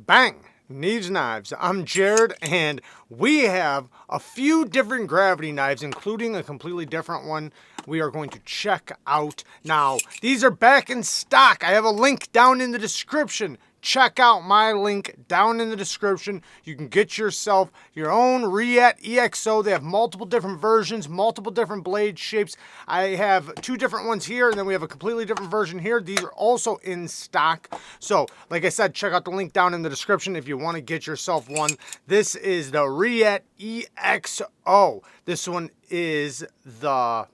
Bang! Neeves Knives. I'm Jared, and we have a few different gravity knives, including a completely different one we are going to check out now. These are back in stock. I have a link down in the description. Check out my link down in the description. You can get yourself your own Reate EXO. They have multiple different versions, multiple different blade shapes. I have two different ones here, and then we have a completely different version here. These are also in stock. So, like I said, check out the link down in the description if you want to get yourself one. This is the Riyette EXO. This one is the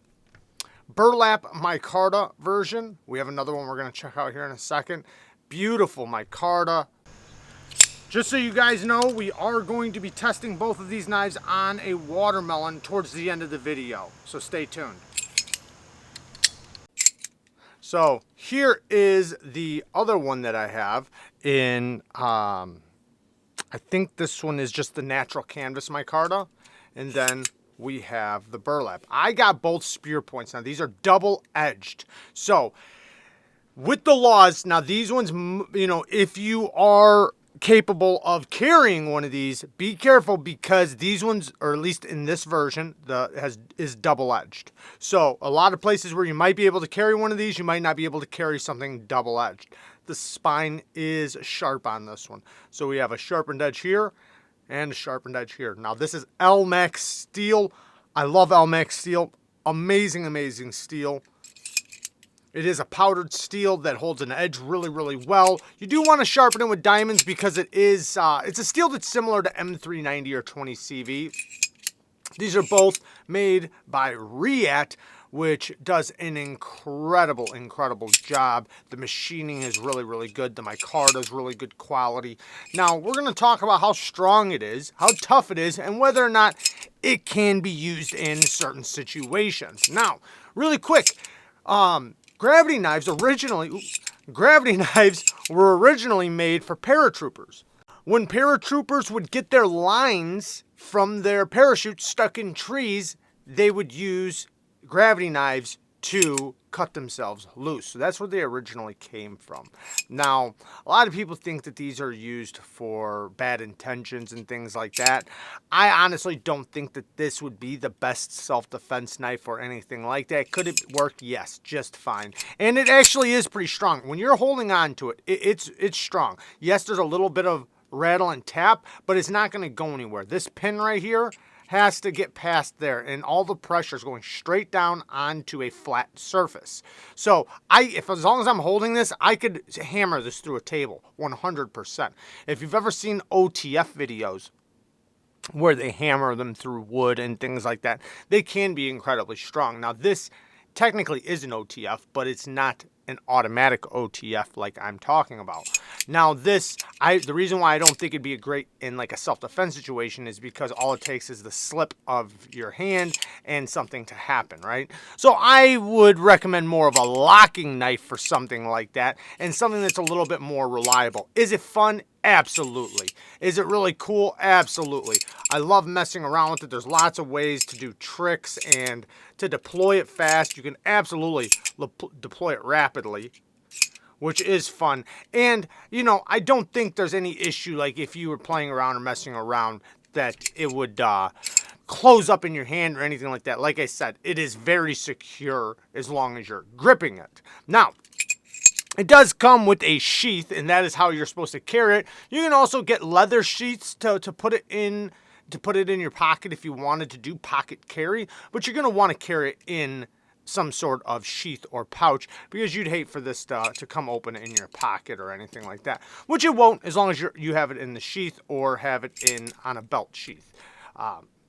burlap micarta version. We have another one we're going to check out here in a second. Beautiful micarta. Just so you guys know, we are going to be testing both of these knives on a watermelon towards the end of the video, so stay tuned. So here is the other one that I have in, I think this one is just the natural canvas micarta, and then we have the burlap. I got both spear points. Now these are double-edged, so with the laws, now these ones, you know, if you are capable of carrying one of these, be careful because these ones, or at least in this version, is double-edged. So a lot of places where you might be able to carry one of these, you might not be able to carry something double-edged. The spine is sharp on this one. So we have a sharpened edge here and a sharpened edge here. Now this is LMAX steel. I love LMAX steel. Amazing, amazing steel. It is a powdered steel that holds an edge really, really well. You do want to sharpen it with diamonds because it is, it's a steel that's similar to M390 or 20CV. These are both made by Reate, which does an incredible, incredible job. The machining is really, really good. The micarta is really good quality. Now, we're going to talk about how strong it is, how tough it is, and whether or not it can be used in certain situations. Now, really quick, gravity knives were originally made for paratroopers. When paratroopers would get their lines from their parachutes stuck in trees, they would use gravity knives to cut themselves loose. So that's where they originally came from. Now, a lot of people think that these are used for bad intentions and things like that. I honestly don't think that this would be the best self-defense knife or anything like that. Could it work? Yes, just fine. And it actually is pretty strong. When you're holding on to it, it's strong. Yes, there's a little bit of rattle and tap, but it's not going to go anywhere. This pin right here has to get past there, and all the pressure is going straight down onto a flat surface. So as long as I'm holding this, I could hammer this through a table 100%. If you've ever seen OTF videos where they hammer them through wood and things like that, they can be incredibly strong. Now this technically is an OTF, but it's not an automatic OTF like I'm talking about. Now the reason why I don't think it'd be great in like a self-defense situation is because all it takes is the slip of your hand and something to happen, right? So I would recommend more of a locking knife for something like that, and something that's a little bit more reliable. Is it fun? Absolutely. Is it really cool? Absolutely. I love messing around with it. There's lots of ways to do tricks and to deploy it fast. You can absolutely deploy it rapidly, which is fun. And, you know, I don't think there's any issue, like if you were playing around or messing around, that it would close up in your hand or anything like that. Like I said, it is very secure as long as you're gripping it. Now, it does come with a sheath, and that is how you're supposed to carry it. You can also get leather sheaths to put it in your pocket if you wanted to do pocket carry, but you're going to want to carry it in some sort of sheath or pouch because you'd hate for this to come open in your pocket or anything like that, which it won't as long as you have it in the sheath or have it on a belt sheath.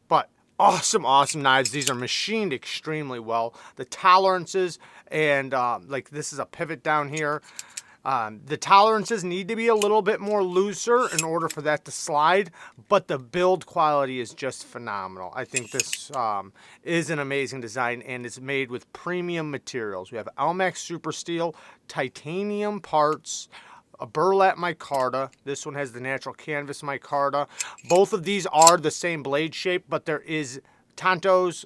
But awesome, awesome knives. These are machined extremely well. The tolerances and like this is a pivot down here. The tolerances need to be a little bit more looser in order for that to slide, but the build quality is just phenomenal. I think this is an amazing design, and it's made with premium materials. We have LMAX Super Steel, titanium parts, a burlap micarta. This one has the natural canvas micarta. Both of these are the same blade shape, but there is Tontos,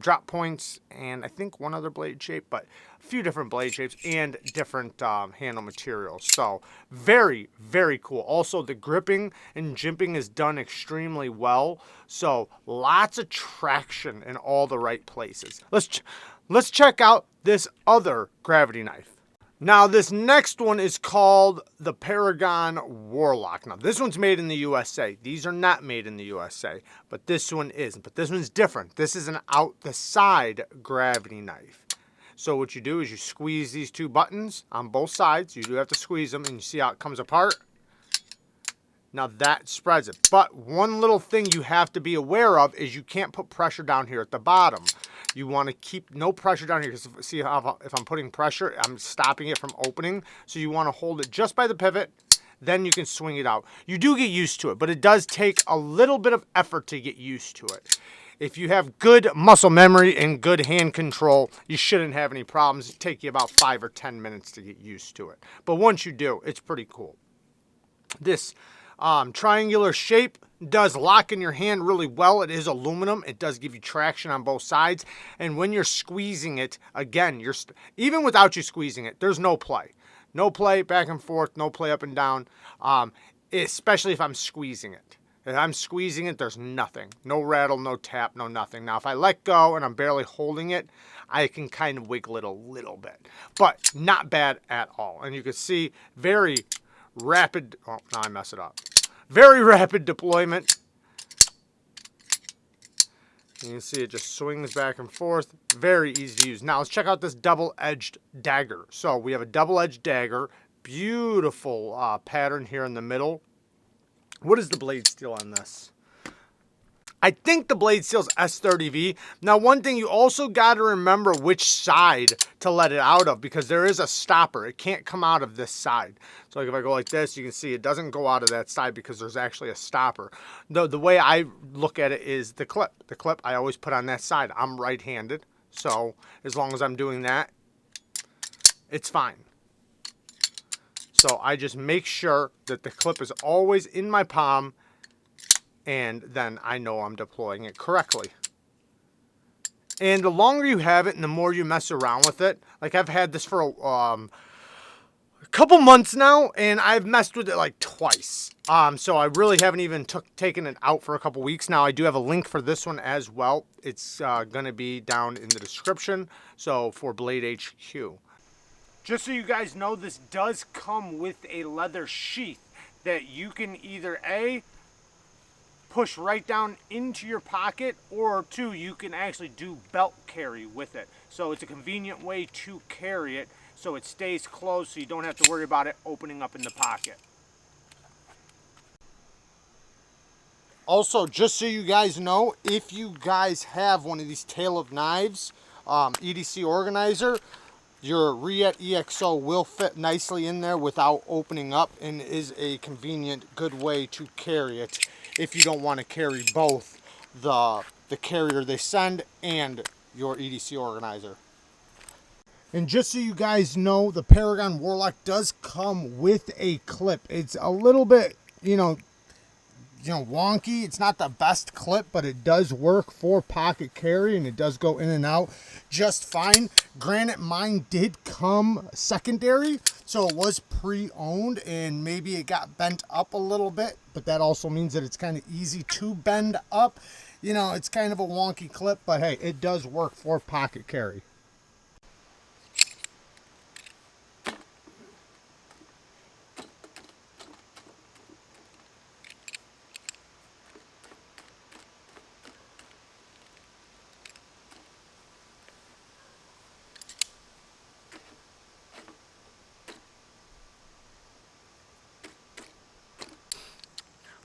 drop points, and I think one other blade shape, but few different blade shapes and different handle materials. So very, very cool. Also, the gripping and jimping is done extremely well. So lots of traction in all the right places. Let's check out this other gravity knife. Now, this next one is called the Paragon Warlock. Now, this one's made in the USA. These are not made in the USA, but this one is. But this one's different. This is an out-the-side gravity knife. So what you do is you squeeze these two buttons on both sides. You do have to squeeze them, and you see how it comes apart? Now, that spreads it. But one little thing you have to be aware of is you can't put pressure down here at the bottom. You want to keep no pressure down here, because see how if I'm putting pressure, I'm stopping it from opening. So you want to hold it just by the pivot, then you can swing it out. You do get used to it, but it does take a little bit of effort to get used to it. If you have good muscle memory and good hand control, you shouldn't have any problems. It take you about 5 or 10 minutes to get used to it. But once you do, it's pretty cool. This triangular shape does lock in your hand really well. It is aluminum. It does give you traction on both sides. And when you're squeezing it, again, even without you squeezing it, there's no play. No play back and forth, no play up and down, especially if I'm squeezing it. If I'm squeezing it, there's nothing. No rattle, no tap, no nothing. Now, if I let go and I'm barely holding it, I can kind of wiggle it a little bit. But not bad at all. And you can see very rapid, oh, now I mess it up. Very rapid deployment. You can see it just swings back and forth. Very easy to use. Now let's check out this double-edged dagger. So we have a double-edged dagger. Beautiful pattern here in the middle. What is the blade steel on this? I think the blade steel is S30V. Now, one thing you also got to remember which side to let it out of, because there is a stopper. It can't come out of this side. So like if I go like this, you can see it doesn't go out of that side because there's actually a stopper. The way I look at it is the clip. The clip I always put on that side. I'm right-handed, so as long as I'm doing that, it's fine. So I just make sure that the clip is always in my palm, and then I know I'm deploying it correctly. And the longer you have it and the more you mess around with it, like I've had this for a couple months now, and I've messed with it like twice. So I really haven't even taken it out for a couple weeks now. I do have a link for this one as well. It's going to be down in the description, so for Blade HQ. Just so you guys know, this does come with a leather sheath that you can either push right down into your pocket, or 2, you can actually do belt carry with it. So it's a convenient way to carry it so it stays closed, so you don't have to worry about it opening up in the pocket. Also, just so you guys know, if you guys have one of these tail of knives, EDC organizer, your Reate EXO will fit nicely in there without opening up, and is a convenient, good way to carry it if you don't want to carry both the carrier they send and your EDC organizer. And just so you guys know, the Paragon Warlock does come with a clip. It's a little bit, wonky. It's not the best clip, but it does work for pocket carry, and it does go in and out just fine. Granted, mine did come secondary, so it was pre-owned, and maybe it got bent up a little bit, but that also means that it's kind of easy to bend up. It's kind of a wonky clip, but hey, it does work for pocket carry.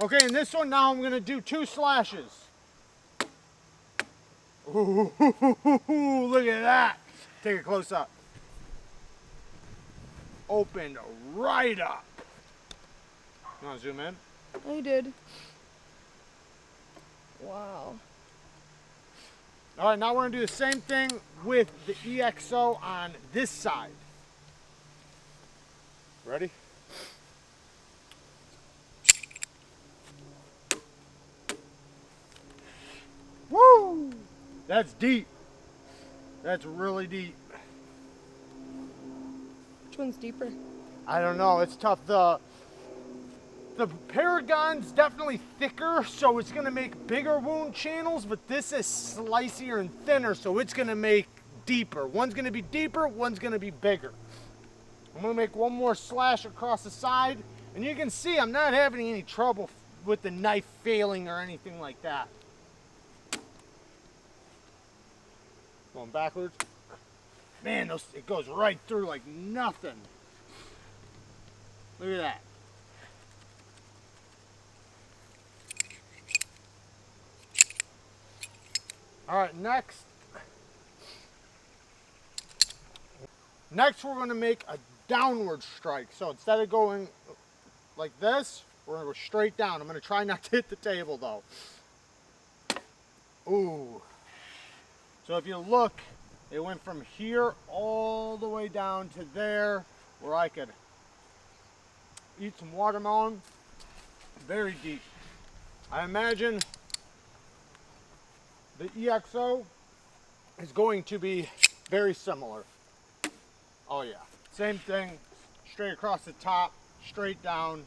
Okay, in this one now I'm going to do 2 slashes. Ooh, look at that. Take a close up. Opened right up. You want to zoom in? I did. Wow. All right, now we're going to do the same thing with the EXO on this side. Ready? Woo! That's deep. That's really deep. Which one's deeper? I don't know. It's tough. The Paragon's definitely thicker, so it's going to make bigger wound channels, but this is slicier and thinner, so it's going to make deeper. One's going to be deeper, one's going to be bigger. I'm going to make one more slash across the side, and you can see I'm not having any trouble with the knife failing or anything like that. Going backwards. Man, it goes right through like nothing. Look at that. All right, next we're going to make a downward strike. So instead of going like this, we're going to go straight down. I'm going to try not to hit the table though. Ooh. So if you look, it went from here all the way down to there where I could eat some watermelon. Very deep. I imagine the EXO is going to be very similar. Oh yeah, same thing, straight across the top, straight down.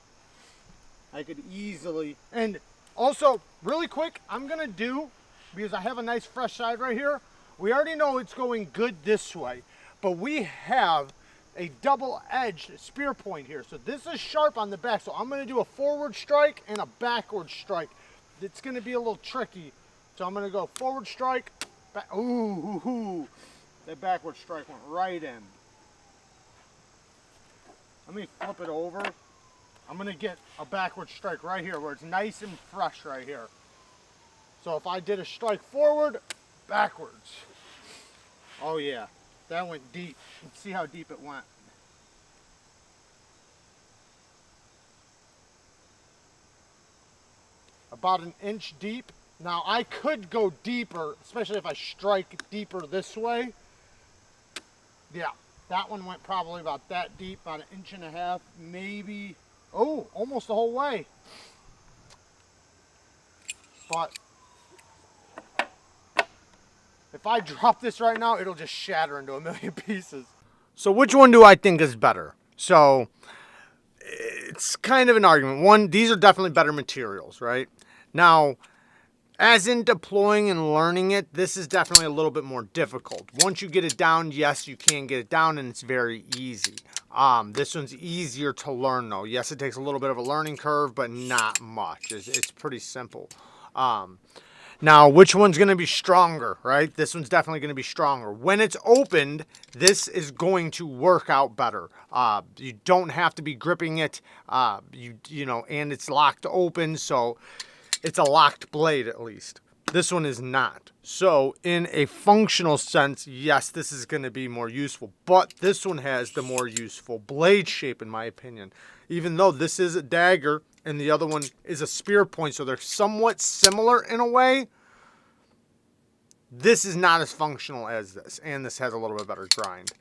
I could easily, and also really quick, I'm gonna do, because I have a nice fresh side right here, we already know it's going good this way, but we have a double-edged spear point here. So this is sharp on the back, so I'm gonna do a forward strike and a backward strike. It's gonna be a little tricky. So I'm going to go forward strike, back, ooh, that backward strike went right in. Let me flip it over. I'm going to get a backward strike right here where it's nice and fresh right here. So if I did a strike forward, backwards. Oh yeah, that went deep. Let's see how deep it went. About an inch deep. Now I could go deeper, especially if I strike deeper this way. Yeah, that one went probably about that deep, about an inch and a half, maybe. Oh, almost the whole way. But if I drop this right now, it'll just shatter into a million pieces. So which one do I think is better? So it's kind of an argument. One, these are definitely better materials, right? Now, as in deploying and learning it, this is definitely a little bit more difficult. Once you get it down, yes, you can get it down, and it's very easy. This one's easier to learn, though. Yes, it takes a little bit of a learning curve, but not much. It's pretty simple. Now, which one's going to be stronger, right? This one's definitely going to be stronger. When it's opened, this is going to work out better. You don't have to be gripping it, you know, and it's locked open, so it's a locked blade at least. This one is not. So in a functional sense, yes, this is going to be more useful. But this one has the more useful blade shape, in my opinion. Even though this is a dagger and the other one is a spear point, so they're somewhat similar in a way, this is not as functional as this. And this has a little bit better grind.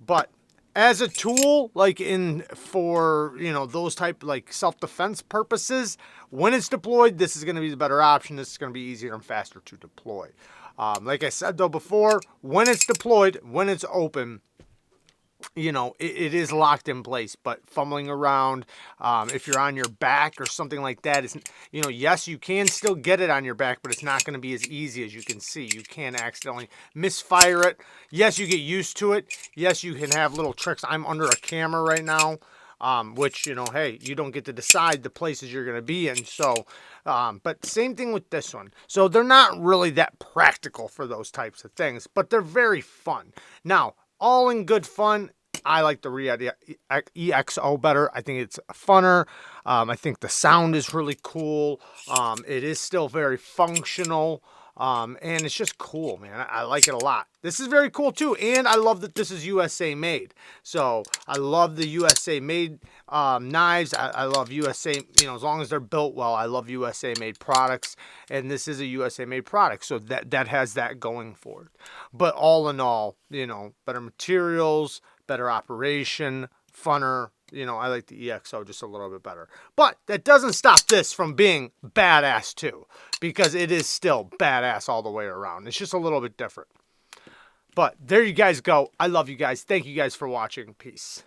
But as a tool, like for, you know, those type like self-defense purposes, when it's deployed, this is going to be the better option. This is going to be easier and faster to deploy. Like I said though before, when it's deployed, when it's open, you know, it is locked in place, but fumbling around, if you're on your back or something like that, is, you know, yes, you can still get it on your back, but it's not going to be as easy as you can see. You can accidentally misfire it. Yes, you get used to it. Yes, you can have little tricks. I'm under a camera right now, which, you know, hey, you don't get to decide the places you're going to be in. So, but same thing with this one. So they're not really that practical for those types of things, but they're very fun. Now, all in good fun. I like the Reate EXO better. I think it's funner. I think the sound is really cool. It is still very functional. And it's just cool, man. I like it a lot. This is very cool too. And I love that this is USA made. So I love the USA made knives. I love USA, you know, as long as they're built well, I love USA made products. And this is a USA made product. So that has that going for it. But all in all, you know, better materials, better operation, funner. You know, I like the EXO just a little bit better. But that doesn't stop this from being badass too, because it is still badass all the way around. It's just a little bit different. But there you guys go. I love you guys. Thank you guys for watching. Peace.